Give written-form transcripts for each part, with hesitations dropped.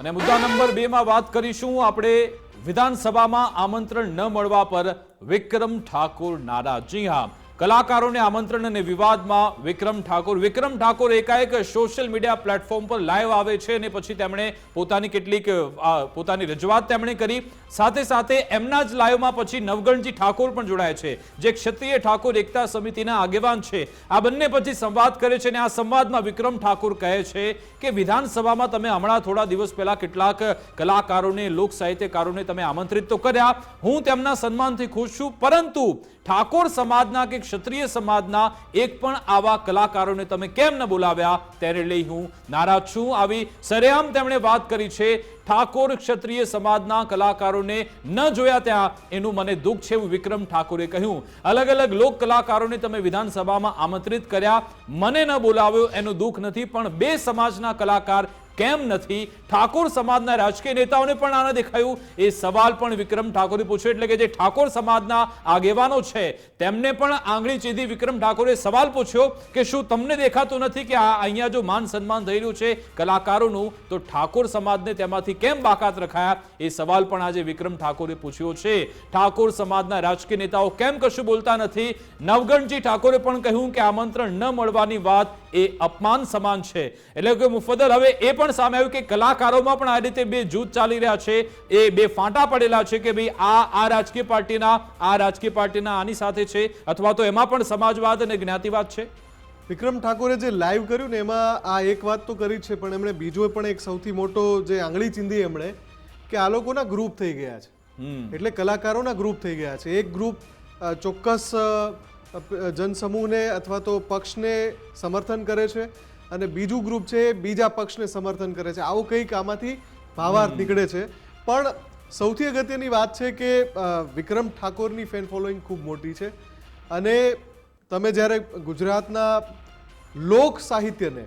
અને મુદ્દા નંબર 2 માં વાત કરીશું આપણે વિધાનસભામાં આમંત્રણ ન મળવા પર વિક્રમ ઠાકોર નારાજ। જી હા, કલાકારોને આમંત્રણ અને વિવાદમાં વિક્રમ ઠાકોર એકાએક સોશિયલ મીડિયા પ્લેટફોર્મ પર લાઈવ આવે છે અને પછી તેમણે પોતાની રજૂઆત તેમણે કરી। સાથે સાથે એમના જ લાઈવમાં પછી નવગણજી ઠાકોર પણ જોડાય છે, જે ક્ષત્રિય ઠાકોર એકતા સમિતિના આગેવાન છે। આ બંને પછી સંવાદ કરે છે અને આ સંવાદમાં વિક્રમ ઠાકોર કહે છે કે વિધાનસભામાં તમે હમણાં થોડા દિવસ પહેલા કેટલાક કલાકારોને, લોક સાહિત્યકારોને તમે આમંત્રિત તો કર્યા, હું તેમના સન્માનથી ખુશ છું, પરંતુ ઠાકોર સમાજના કે ક્ષત્રિય સમાજના એક પણ આવા કલાકારોને તમે કેમ ન બોલાવ્યા, તેને લઈ હું નારાજ છું। આવી સરેઆમ તેમણે વાત કરી છે। ઠાકોર ક્ષત્રિય સમાજના કલાકારોને ન જોયા ત્યાં એનું મને દુઃખ છે, એવું વિક્રમ ઠાકોરે કહ્યું। અલગ અલગ લોક કલાકારોને તમે વિધાનસભામાં આમંત્રિત કર્યા, મને ન બોલાવ્યો એનું દુઃખ નથી, પણ બે સમાજના કલાકાર કેમ નથી? ઠાકોર સમાજના રાજકીય નેતાઓને પણ આને દેખાયું, એ સવાલ પણ વિક્રમ ઠાકોરે પૂછ્યો। એટલે કે જે ઠાકોર સમાજના આગેવાનો છે તેમને પણ આંગળી ચીધી વિક્રમ ઠાકોરે સવાલ પૂછ્યો કે શું તમને દેખાતું નથી કે અહીંયા જો માન સન્માન થઈ રહ્યું છે કલાકારોનું, તો ઠાકોર સમાજને તેમાંથી કેમ બાકાત રખાયા? એ સવાલ પણ આજે વિક્રમ ઠાકોરે પૂછ્યો છે। ઠાકોર સમાજના રાજકીય નેતાઓ કેમ કશું બોલતા નથી? નવગણજી ઠાકોરે પણ કહ્યું કે આમંત્રણ ન મળવાની વાત એ અપમાન સમાન છે। એટલે કે મુફદ્દલ હવે એ પણ સામે આવ્યું કે કલાકારોમાં પણ આ રીતે બે જૂથ ચાલી રહ્યા છે, એ બે ફાંટા પડેલા છે કે ભાઈ આ રાજકીય પાર્ટીના આની સાથે છે, અથવા તો એમાં પણ સમાજવાદ અને જ્ઞાતિવાદ છે। વિક્રમ ઠાકોરે જે લાઈવ કર્યું ને એમાં આ એક વાત તો કરી છે, પણ એમણે બીજો પણ એક સૌથી મોટો જે આંગળી ચીંધી એમણે કે આ લોકોના ગ્રુપ થઈ ગયા છે, એટલે કલાકારોના ગ્રુપ થઈ ગયા છે। એક ગ્રુપ ચોક્કસ જનસમૂહને અથવા તો પક્ષને સમર્થન કરે છે અને બીજું ગ્રુપ છે બીજા પક્ષને સમર્થન કરે છે। આવું કંઈક આમાંથી ભાવાર્થ નીકળે છે। પણ સૌથી અગત્યની વાત છે કે વિક્રમ ઠાકોરની ફેન ફોલોઈંગ ખૂબ મોટી છે અને તમે જ્યારે ગુજરાતના લોક સાહિત્યને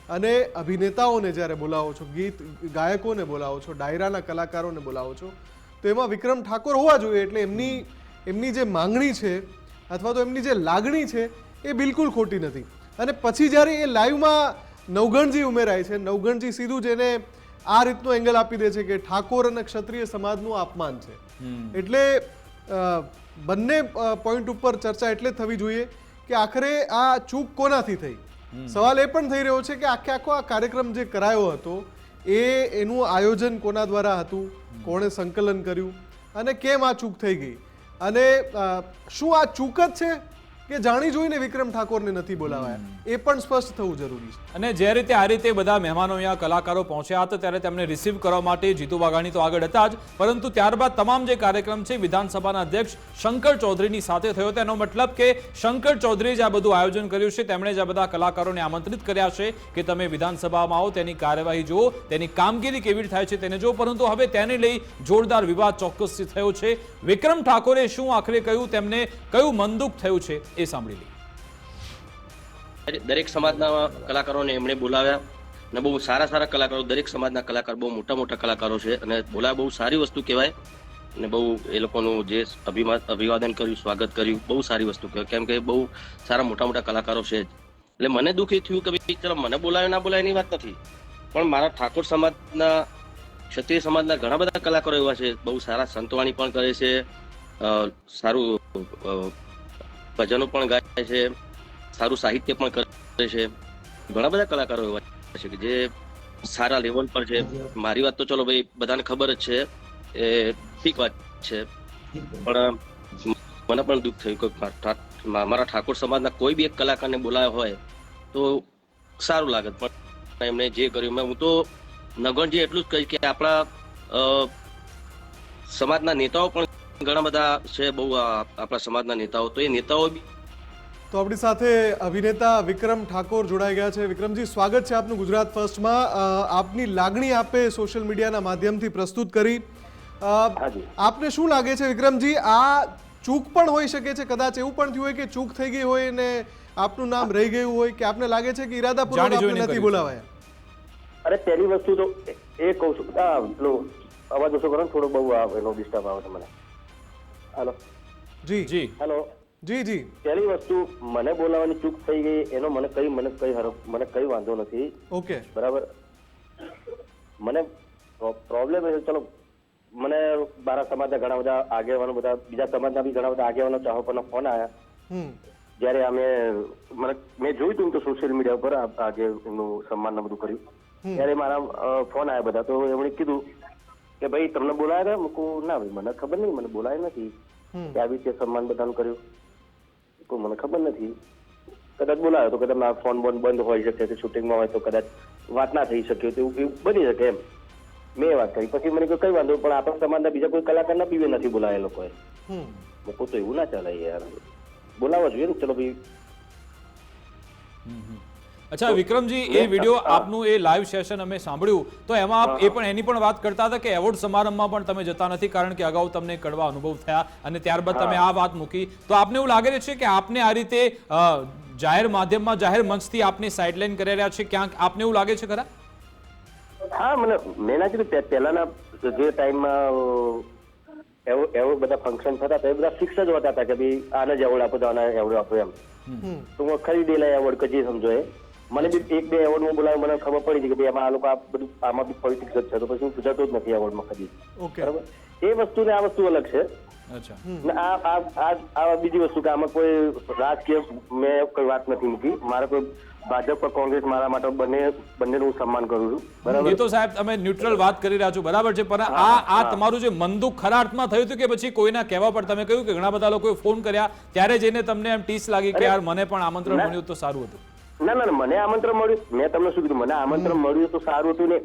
અને અભિનેતાઓને જ્યારે બોલાવો છો, ગીત ગાયકોને બોલાવો છો, ડાયરાના કલાકારોને બોલાવો છો, તો એમાં વિક્રમ ઠાકોર હોવા જોઈએ। એટલે એમની જે માંગણી છે અથવા તો એમની જે લાગણી છે એ બિલકુલ ખોટી નથી। અને પછી જ્યારે એ લાઈવમાં નવગણજી ઉમેરાય છે, નવગણજી સીધું જ એને આ રીતનો એંગલ આપી દે છે કે ઠાકોર અને ક્ષત્રિય સમાજનું અપમાન છે। એટલે બંને પોઈન્ટ ઉપર ચર્ચા એટલે થવી જોઈએ કે આખરે આ ચૂક કોનાથી થઈ। સવાલ એ પણ થઈ રહ્યો છે કે આખો આ કાર્યક્રમ જે કરાયો હતો એનું આયોજન કોના દ્વારા હતું, કોણે સંકલન કર્યું અને કેમ આ ચૂક થઈ ગઈ, અને શું આ ચૂક જ છે કે જાણી જોઈને વિક્રમ ઠાકોરને નથી બોલાવાયા, એ પણ સ્પષ્ટ થવું જરૂરી છે। અને જે રીતે આ રીતે બધા મહેમાનો અહીંયા કલાકારો પહોંચ્યા હતા ત્યારે તેમને રિસીવ કરવા માટે જીતુ વાઘાણી તો આગળ હતા જ, પરંતુ ત્યારબાદ તમામ જે કાર્યક્રમ છે વિધાનસભાના અધ્યક્ષ શંકર ચૌધરીની સાથે થયો હતો। એનો મતલબ કે શંકર ચૌધરીએ જે આ બધું આયોજન કર્યું છે, તેમણે જ આ બધા કલાકારોને આમંત્રિત કર્યા છે કે તમે વિધાનસભામાં આવો, તેની કાર્યવાહી જુઓ, તેની કામગીરી કેવી રીતે થાય છે તેને જુઓ। પરંતુ હવે તેને લઈ જોરદાર વિવાદ ચોક્કસથી થયો છે। વિક્રમ ઠાકોરે શું આખરે કહ્યું, તેમને કયું મનદુખ થયું છે એ સાંભળી લઈએ। દરેક સમાજના કલાકારોને એમણે બોલાવ્યા અને બહુ સારા કલાકારો, દરેક સમાજના કલાકાર બહુ મોટા કલાકારો છે અને બોલાવ્યા, બહુ સારી વસ્તુ કહેવાય। અને બહુ એ લોકોનું જે અભિવાદન કર્યું, સ્વાગત કર્યું, બહુ સારી વસ્તુ કહેવાય, કેમ કે બહુ સારા મોટા કલાકારો છે જ। એટલે મને દુઃખ એ થયું કે ભાઈ ચલો મને બોલાવે ના બોલાવે એની વાત નથી, પણ મારા ઠાકોર સમાજના, ક્ષત્રિય સમાજના ઘણા બધા કલાકારો એવા છે, બહુ સારા સંતવાણી પણ કરે છે, સારું ભજનો પણ ગાય છે, સારું સાહિત્ય પણ કરે છે। ઘણા બધા કલાકારો એવા છે કે જે સારા લેવલ પર છે। મારી વાત તો ચલો ભાઈ બધાને ખબર જ છે, એ ઠીક વાત છે, પણ મને પણ દુઃખ થયું કે મારા ઠાકોર સમાજના કોઈ બી એક કલાકારને બોલાયો હોય તો સારું લાગે, પણ એમણે જે કર્યું, હું તો નગણજી એટલું જ કહીશ કે આપણા સમાજના નેતાઓ પણ ઘણા બધા છે, બહુ આપણા સમાજના નેતાઓ, તો એ નેતાઓ બી તો આપણી સાથે અભિનેતા વિક્રમ ઠાકોર જોડાઈ ગયા છે। વિક્રમજી, સ્વાગત છે આપનું ગુજરાત ફર્સ્ટમાં। આપની લાગણી આપે સોશિયલ મીડિયાના માધ્યમથી પ્રસ્તુત કરી। આપને શું લાગે છે વિક્રમજી, આ ચૂક પણ હોઈ શકે છે? કદાચ એવું પણ થયું હોય કે ચૂક થઈ ગઈ હોય અને આપનું નામ રહી ગયું હોય, કે આપને લાગે છે કે ઈરાદાપૂર્વક આપને નથી બોલાવાયા? અરે પહેલી વસ્તુ તો એ કહું છું, પેલો અવાજ ઓછો કરો ને થોડો, બહુ એનો ડિસ્ટર્બ આવે છે મને। હાલો જી હેલો જી પહેલી વસ્તુ, મને બોલાવવાની ચૂક થઈ ગઈ એનો મને કઈ વાંધો નથી। ઓકે, બરાબર, મને પ્રોબ્લેમ એ છે, ચલો મને મારા સમાજના ઘણા બધા આગેવાનો, બધા બીજા સમાજના બી ઘણા બધા આગેવાનો ચાહકોના ફોન આવ્યા. હમ જ્યારે મેં જોયું હતું તો સોશિયલ મીડિયા ઉપર આજે એમનું સન્માન બધું કર્યું, ત્યારે મારા ફોન આવ્યા બધા. તો એમણે કીધું કે ભાઈ તમને બોલાયા હતા? મૂકું ના ભાઈ મને ખબર નહીં, મને બોલાયા નથી. કે આવી રીતે સન્માન બધાનું કર્યું? તો મને ખબર નથી, કદાચ બોલાયો તો કદાચ મારા ફોન બંધ હોઈ શકે છે, શૂટિંગમાં હોય તો કદાચ વાત ના થઈ શકે, તો એવું બની શકે એમ. મેં વાત કરી. પછી મને કઈ વાંધો, પણ આપણા સમાજના બીજા કોઈ કલાકાર ના પીવે નથી બોલાયા એ લોકોએ. મૂકું તો એવું ના ચાલે યાર, બોલાવવા જોઈએ ને. ચલો ભાઈ. અચ્છા વિક્રમજી, એ વિડીયો આપનું એ લાઈવ સેશન અમે સાંભળ્યું, તો એમાં આપ એની પણ વાત કરતા હતા કે એવોર્ડ સમારંભમાં પણ તમે જતા નથી કારણ કે અગાઉ તમને કડવા અનુભવ થયા અને ત્યારબાદ તમે આ વાત મૂકી. તો આપને એવું લાગે છે કે આપને આ રીતે જાહેર માધ્યમમાં, જાહેર મંચથી આપને સાઇડલાઇન કરી રહ્યા છે, ક્યાંક આપને એવું લાગે છે ખરા? હા, મેં ના કીધું પહેલાના જે ટાઈમમાં એવોર્ડ બધા ફંક્શન થતા હતા એ બધા ફિક્સ જ હોતા હતા કે ભાઈ આને જ એવોર્ડ આપો તો આને એવોર્ડ આપો એમ. તો હું ખરીદેલા એવોર્ડ કે જે સમજો એ મને બી 1-2 એવોર્ડમાં બોલાવ્યો, મને ખબર પડી હતી કે ભાઈ આમાં આ લોકો આ બધું આમાં બી પોલિટિક્સ જ છે, તો પછી હું જતો જ નથી એવોર્ડમાં કદી. બરાબર? એ વસ્તુ ને આ વસ્તુ અલગ છે. આ બીજી વસ્તુ કે આમાં કોઈ રાજકીય મેં કોઈ વાત નથી મૂકી. મારે કોઈ ભાજપ પર કોંગ્રેસ મારા માટે બંનેનું સન્માન કરું છું. બરાબર? એ તો સાહેબ તમે ન્યુટ્રલ વાત કરી રહ્યા છો, બરાબર છે, પણ આ તમારું જે મન દુઃખ ખરા અર્થમાં થયું હતું કે પછી કોઈના કહેવા પર તમે કહ્યું કે ઘણા બધા લોકોએ ફોન કર્યા ત્યારે જઈને તમને એમ ટીસ લાગી કે યાર મને પણ આમંત્રણ મળ્યું તો સારું હતું? ના, મને આમંત્રણ મળ્યું. મેં તમને શું કીધું, મને આમંત્રણ મળ્યું તો સારું હતું ને.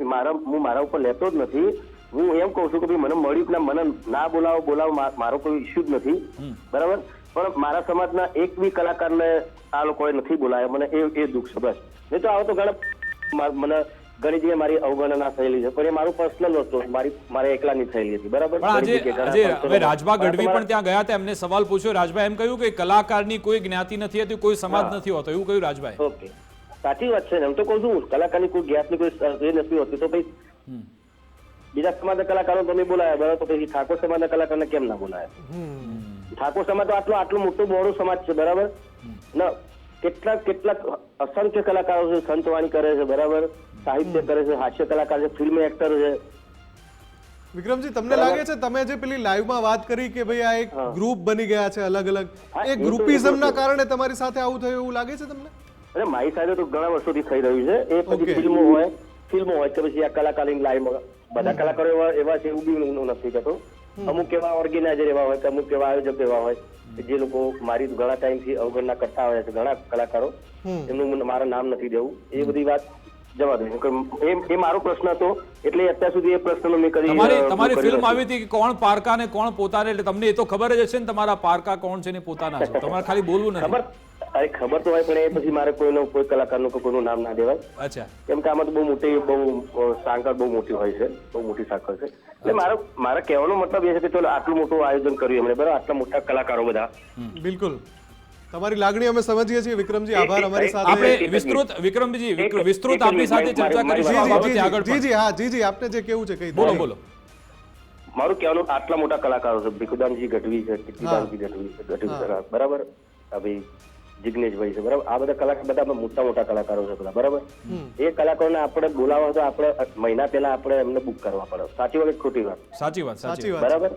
હું મારા ઉપર લેતો જ નથી. હું એમ કઉ છું કે ભાઈ મને મળ્યું ના, મને ના બોલાવો મારો કોઈ ઇસ્યુ જ નથી. બરાબર? પણ મારા સમાજના એક બી કલાકારને આ લોકોએ નથી બોલાયા. મને એ દુઃખ છે બસ. નહીં તો આવો તો મને ઘણી જગ્યાએ મારી અવગણના થયેલી છે, પણ એ મારું પર્સનલ વસ્તુ, મારે એકલાની થયેલી હતી. બરાબર? હવે રાજભા ગઢવી પણ ત્યાં ગયા હતા, એમને સવાલ પૂછ્યો, રાજભાઈ એમ કહ્યું કે કલાકારની કોઈ જ્ઞાતિ નથી હતી, કોઈ સમાજ નથી હોતો, એવું કહ્યું રાજભાઈ. ઓકે, સાચી વાત છે ને. એમ તો કહું છું કલાકારની કોઈ જ્ઞાતની કોઈ એ નથી હોતી, તો ભાઈ બીજા સમાજના કલાકારો તમે બોલાયા, બરાબર, તો પછી ઠાકોર સમાજના કલાકારને કેમ ના બોલાયા? ઠાકોર સમાજ તો આટલો મોટો બહોળો સમાજ છે. બરાબર? ના, કેટલાક અસંખ્ય કલાકારો છે, સંતવાણી કરે છે, બરાબર, સાહિત્ય કરે છે, હાસ્ય કલાકાર છે, ફિલ્મ એક્ટર છે. વિક્રમજી, તમને લાગે છે તમે જે પેલી લાઈવમાં વાત કરી કે ભાઈ આ એક ગ્રુપ બની ગયા છે અલગ અલગ, એ ગ્રુપિઝમના કારણે તમારી સાથે આવું થયું એવું લાગે છે તમને? અરે મારી સાથે તો ઘણા વર્ષોથી થઈ રહ્યું છે. એ પછી ફિલ્મો હોય કે પછી આ કલાકારની લાઈવમાં બધા કલાકારો એવા છે એવું બી હું નથી કહેતો. અમુક એવા ઓર્ગેનાઇઝર એવા હોય કે અમુક એવા આયોજક એવા હોય જે લોકો મારી ઘણા ટાઈમથી અવગણના કરતા હોય છે, ઘણા કલાકારો, એમનું મારું નામ નથી દેવું. એ બધી વાત જવા દો, એ મારો પ્રશ્ન હતો એટલે અત્યાર સુધી એ પ્રશ્નનો મેં કદી. તમારી ફિલ્મ આવી હતી કે કોણ પારકા ને કોણ પોતાને, એટલે તમને એ તો ખબર જ હશે ને તમારા પારકા કોણ છે ને પોતાના છે, તમારે ખાલી બોલવું નથી. ખબર તો હોય, પણ એ પછી મારે કોઈ કલાકારનું કોઈનું નામ ના દેવાય. અચ્છા. કેમ કે આમાં તો બહુ સાંકળ બહુ મોટી હોય છે, બહુ મોટી સાંકળ છે. એટલે મારા કહેવાનો મતલબ એ છે કે ચલો આટલું મોટું આયોજન કર્યું એમણે, બરાબર, આટલા મોટા કલાકારો બધા. બિલકુલ, તમારી લાગણી અમે સમજીએ છીએ વિક્રમજી. આભાર અમારી સાથે. આપણે વિસ્તૃત આપની સાથે ચર્ચા કરીશું આ બાબતે આગળ. જી, આપને જે કેવું છે કહી દો. બોલો. મારું કહેવાનું આટલા મોટા કલાકારો છે, ભીખુદાનજી ગઢવી છે, કીર્તિદાનજી ગઢવી છે, બરાબર, ભાઈ જિગ્નેશભાઈ છે, બરાબર, આ બધા કલાકાર બધા મોટા કલાકારો છે બધા. બરાબર? એ કલાકારોને આપણે બોલાવવા તો આપણે મહિના પહેલા આપણે એમને બુક કરવા પડે. સાચી વાત ખોટી વાત? સાચી વાત. બરાબર?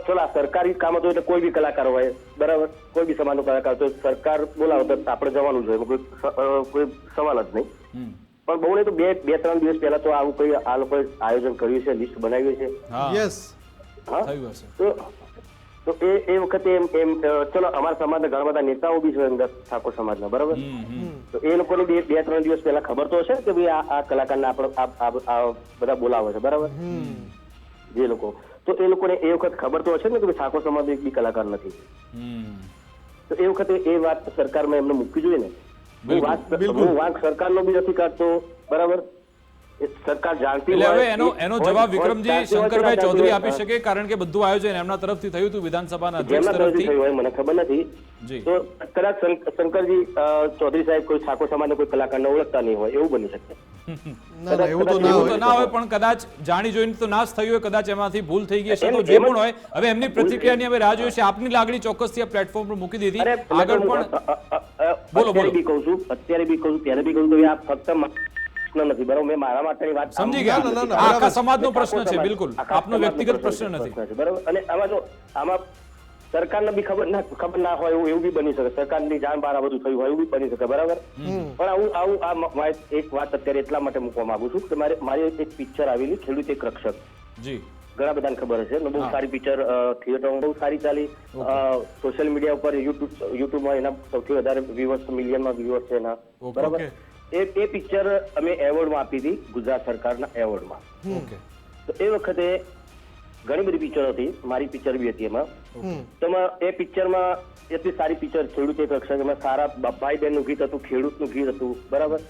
ચલો સરકારી કામ હતું એટલે કોઈ બી કલાકાર હોય, બરાબર, કોઈ બી સમાજનો કલાકાર, તો સરકાર બોલાવો તો આપણે જવાનું જોઈએ, કોઈ સવાલ જ નહીં. પણ બહુ નહીં તો 2-3 દિવસ પહેલા તો આવું કઈ આ લોકોએ આયોજન કર્યું છે, લિસ્ટ બનાવ્યું છે. યસ, તો એ વખતે એમ ચલો અમારા સમાજના ઘણા બધા નેતાઓ બી છે અંદર ઠાકોર સમાજના, બરાબર, તો એ લોકોને 2-3 દિવસ પહેલા ખબર તો હશે કે ભાઈ આ કલાકારને આપણે બધા બોલાવે છે, બરાબર, જે લોકો, તો એ લોકોને એ વખત ખબર તો હશે ને કે ઠાકોર સમાજ એક બી કલાકાર નથી. તો એ વખતે એ વાત સરકારમાં એમને મૂકવી જોઈએ ને. હું વાંક સરકારનો બી નથી કાઢતો, બરાબર, સરકાર જાણતી હોય. હવે એનો જવાબ વિક્રમજી શંકરભાઈ ચૌધરી આપી શકે, કારણ કે બધું આયોજન એમના તરફથી થયું હતું, વિધાનસભાના અધ્યક્ષ તરફથી થયું હોય મને ખબર નથી. તો કદાચ શંકરજી ચૌધરી સાહેબ કોઈ ઠાકોર સમાજના કોઈ કલાકારને ઓળખતા નહીં હોય, એવું બની શકે. એવું તો ના હોય, પણ કદાચ જાણી જોઈને તો નાશ થયું હોય, કદાચ એમાંથી ભૂલ થઈ ગઈ છે, તો જે પણ હોય હવે એમની પ્રતિક્રિયાની હવે રાહ જોઈએ છે. આપની લાગણી ચોક્કસથી આ પ્લેટફોર્મ પર મૂકી દીધી. આગળ પણ બોલો. અત્યારે બી કહું છું, ત્યારે બી કહું છું, આ ફક્ત પ્રશ્ન નથી, બરાબર? મેં મારા માટેની વાત સમજી ગયા. ના, ના, ના, આ આખા બરાબર. સમાજનો આખો પ્રશ્ન છે, સમાજ- બિલકુલ આખા આપનો સમાજનો વ્યક્તિગત પ્રશ્ન નથી. છે, બરાબર? અને આમાં સરકારને બી ખબર ના હોય એવું બી બની શકે, સરકારની જાણ બહાર આ બધું થયું હોય એવું બી બની શકે, બરાબર? પણ આવું એક વાત અત્યારે એટલા માટે મૂકવા માંગુ છું કે મારી એક પિક્ચર આવેલી ખેડૂત એક રક્ષક, જી ઘણા બધાને ખબર હશે ને, બહુ સારી પિક્ચર થિયેટરમાં બહુ સારી ચાલી, સોશિયલ મીડિયા ઉપર યુટ્યુબમાં એના સૌથી વધારે વ્યુઅર્સ, મિલિયનમાં વ્યુઅર્સ છે એના, બરાબર? એ પિક્ચર અમે એવોર્ડમાં આપી હતી, ગુજરાત સરકારના એવોર્ડમાં. ઓકે. તો એ વખતે ઘણી બધી પિક્ચરો હતી, મારી પિક્ચર બી હતી એમાં. તો એ પિક્ચરમાં એટલી સારી પિક્ચર ખેડૂત એક રક્ષક, એમાં સારા ભાઈ બહેન નું ગીત હતું, ખેડૂતનું ગીત હતું, બરાબર?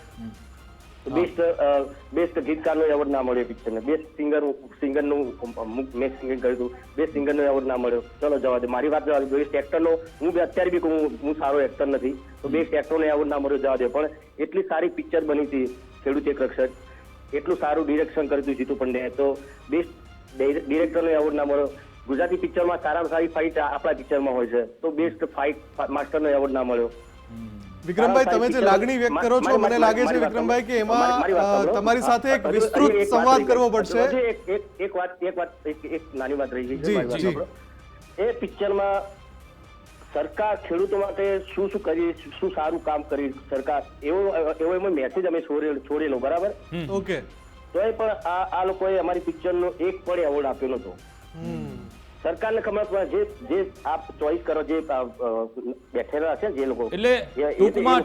બેસ્ટ ગીતકારનો એવોર્ડ ના મળ્યો પિક્ચરને, બેસ્ટ સિંગરનું મેં સિંગિંગ કર્યું હતું, બેસ્ટ સિંગરનો એવોર્ડ ના મળ્યો. ચલો જવા દે, મારી વાત જવા દે. બેસ્ટ એક્ટરનો હું અત્યારે બી કહું હું સારો એક્ટર નથી, તો બેસ્ટ એક્ટરનો એવોર્ડ ના મળ્યો, જવા દે. પણ એટલી સારી પિક્ચર બની હતી ખેડૂત એક રક્ષક, એટલું સારું ડિરેક્શન કર્યું હતું જીતુ પંડ્યાએ, તો બેસ્ટ ડિરેક્ટરનો એવોર્ડ ના મળ્યો. ગુજરાતી પિક્ચરમાં સારામાં સારી ફાઇટ આપણા પિક્ચરમાં હોય છે, તો બેસ્ટ ફાઇટ માસ્ટરનો એવોર્ડ ના મળ્યો. વિક્રમભાઈ, તમે જે લાગણી વ્યક્ત કરો છો, મને લાગે છે વિક્રમભાઈ કે એમાં તમારી સાથે એક વિસ્તૃત સંવાદ કરવો પડશે. એક નાની વાત રહી ગઈ છે મારી વાત સાંભળો. એ પિક્ચરમાં સરકાર ખેડૂતો માટે શું કરી, શું સારું કામ કરી સરકાર, એવો એમાં મેસેજ અમે છોડેલો, બરાબર? ઓકે. તોય પણ આ લોકોએ અમારી પિક્ચરનો એક પણ એવોર્ડ આપ્યો નતો. સરકારને ખબર જે આપ ચોઈસ કરો, જે બેઠેલા છે જે લોકો, એટલે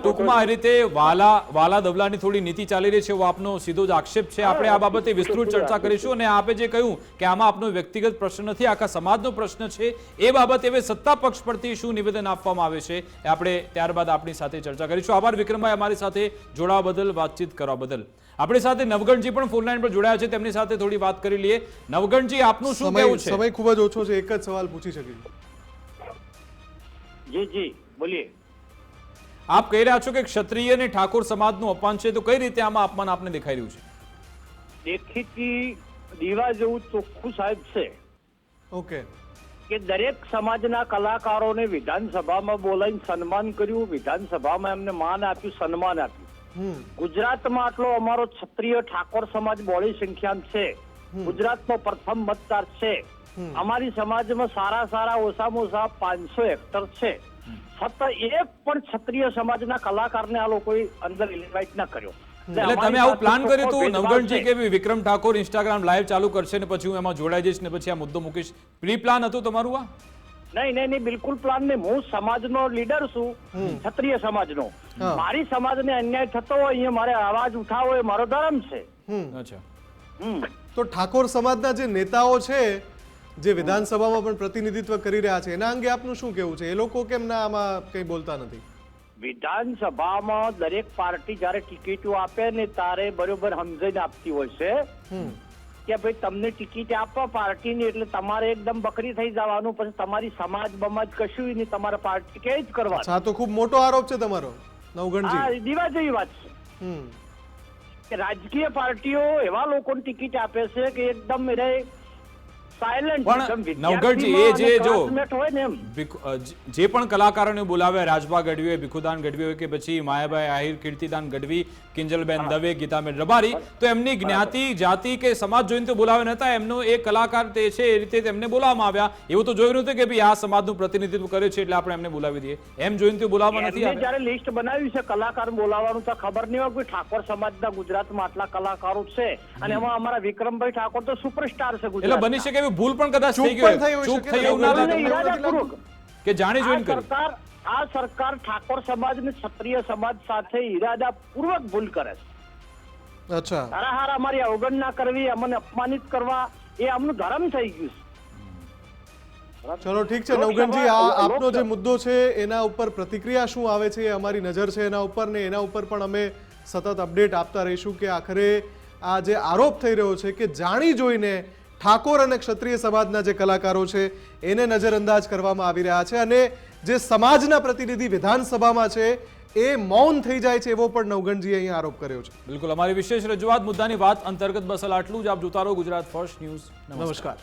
ટૂંકમાં આ રીતે વાલા દવલાની થોડી નીતિ ચાલી રહી છે એવો આપનો સીધો જ આક્ષેપ છે. આપણે આ બાબતે વિસ્તૃત ચર્ચા કરીશું અને આપે જે કહ્યું કે આમાં આપનો વ્યક્તિગત પ્રશ્ન નથી, આખા સમાજનો પ્રશ્ન છે, એ બાબતે હવે સત્તા પક્ષ પરથી શું નિવેદન આપવામાં આવે છે એ આપણે ત્યારબાદ આપણી સાથે ચર્ચા કરીશું. આભાર વિક્રમભાઈ, અમારી સાથે જોડાવા બદલ, વાતચીત કરવા બદલ. આપણી સાથે નવગણજી પણ ફોન લાઈન પર જોડાયા છે, તેમની સાથે થોડી વાત કરી લઈએ. નવગણજી, આપનું શું કહેવું છે? સમય ખૂબ જ ઓછો છે, એક જ સવાલ પૂછી શકીએ. જી બોલીએ. આપ કહી રહ્યા છો કે ક્ષત્રિય અને ઠાકોર સમાજનું અપમાન છે, તો કઈ રીતે આમાં અપમાન આપને દેખાઈ રહ્યું છે? દેખીતી દીવા જેવું ચોખ્ખું સાહેબ છે ઓકે. કે દરેક સમાજના કલાકારોને વિધાનસભામાં બોલાવીને સન્માન કર્યું, વિધાનસભામાં એમને માન આપ્યું, સન્માન આપ્યું. ગુજરાતમાં આટલો અમારો ક્ષત્રિય ઠાકોર સમાજ બોળી સંખ્યામાં છે, ગુજરાતનો પ્રથમ મતદાર છે. અમારી સમાજમાં સારા ઓછામાં ઓછા 500 હેક્ટર છે, છતાં એક પણ ક્ષત્રિય સમાજના કલાકારને આ લોકોએ અંદર ઇન્વાઇટ ના કર્યો. એટલે તમે આવું પ્લાન કર્યું હતું નવગણજી કે વિક્રમ ઠાકોર ઇન્સ્ટાગ્રામ લાઈવ ચાલુ કરશે ને પછી હું એમાં જોડાઈ જઈશ ને પછી આ મુદ્દો મૂકીશ, પ્રી પ્લાન હતું તમારું આ? નહીં, બિલકુલ પ્લાન નહીં. હું સમાજનો લીડર છું, ક્ષત્રિય સમાજનો. મારી સમાજને અન્યાય થતો હોય અહીંયા મારે અવાજ ઉઠાવવો એ મારો ધર્મ છે. અચ્છા. તો ઠાકોર સમાજના જે નેતાઓ છે, જે વિધાનસભામાં પણ પ્રતિનિધિત્વ કરી રહ્યા છે, એના અંગે આપનું શું કેવું છે? એ લોકો કેમ ના આમાં કંઈ બોલતા નથી? વિધાનસભામાં દરેક પાર્ટી જયારે ટિકિટો આપે ને ત્યારે બરોબર સમજીને આપતી હોય છે કે ભાઈ તમને ટિકિટ આપવા પાર્ટીની એટલે તમારે એકદમ બકરી થઈ જવાનું, પછી તમારી સમાજ બમાજ કશું નહીં, તમારે પાર્ટી કે જ કરવા. આ તો ખૂબ મોટો આરોપ છે તમારો નવગણજી. આ દીવા જેવી વાત છે કે રાજકીય પાર્ટીઓ એવા લોકોને ટિકિટ આપે છે કે એકદમ સાયલેન્ટ. પણ નવગણજી, એ જે જો જે પણ કલાકારોને બોલાવ્યા, રાજભા ગઢવી હોય, ભીખુદાન ગઢવી હોય કે પછી માયાભાઈ આહિર, કીર્તિદાન ગઢવી, કિંજલબેન દવે, ગીતાબેન રબારી, તો એમની જ્ઞાતિ, જાતિ કે સમાજ જોઈને તો બોલાવ્યા નતા, એમનો એક કલાકાર તે છે એ રીતે તેમને બોલાવવામાં આવ્યા. એવું તો જોયું નતું કે ભાઈ આ સમાજનું પ્રતિનિધિત્વ કરે છે એટલે આપણે એમને બોલાવી દઈએ, એમ જોઈને તો બોલાવવા નથી આવ્યા. જયારે લિસ્ટ બનાવ્યું છે કલાકાર બોલાવવાનું તો ખબર નહીં હોય કે ઠાકોર સમાજના ગુજરાતમાં આટલા કલાકારો છે અને એમાં અમારા વિક્રમભાઈ ઠાકોર તો સુપરસ્ટાર છે. એટલે બની શકે ભૂલ પણ કદાચ થઈ ગઈ, ચૂક થઈ એવું ના કે જાણી જોઈને કરી. આ સરકાર ઠાકોર સમાજ ને ક્ષત્રિય સમાજ સાથે ઇરાદાપૂર્વક ભૂલ કરે છે. અચ્છા. હારા અમારી અવગણના કરવી, અમને અપમાનિત કરવા એ આમનું ધર્મ થઈ ગયું છે. ચલો ઠીક છે નવગણજી, આ આપનો જે મુદ્દો છે એના ઉપર પ્રતિક્રિયા શું આવે છે એ અમારી નજર છે એના ઉપર, ને એના ઉપર પણ અમે સતત અપડેટ આપતા રહીશું કે આખરે આ જે આરોપ થઈ રહ્યો છે કે જાણી જોઈને ઠાકોર અને ક્ષત્રિય સમાજના જે કલાકારો છે એને નજરઅંદાજ કરવામાં આવી રહ્યા છે અને જે સમાજના પ્રતિનિધિ વિધાનસભામાં છે એ મૌન થઈ જાય છે એવો પણ નવગણજીએ અહીંયા આરોપ કર્યો છે. બિલકુલ, અમારી વિશેષ રજૂઆત મુદ્દાની વાત અંતર્ગત બસ આટલું જ. આપ જોતા રહો ગુજરાત ફર્સ્ટ ન્યૂઝ. નમસ્કાર.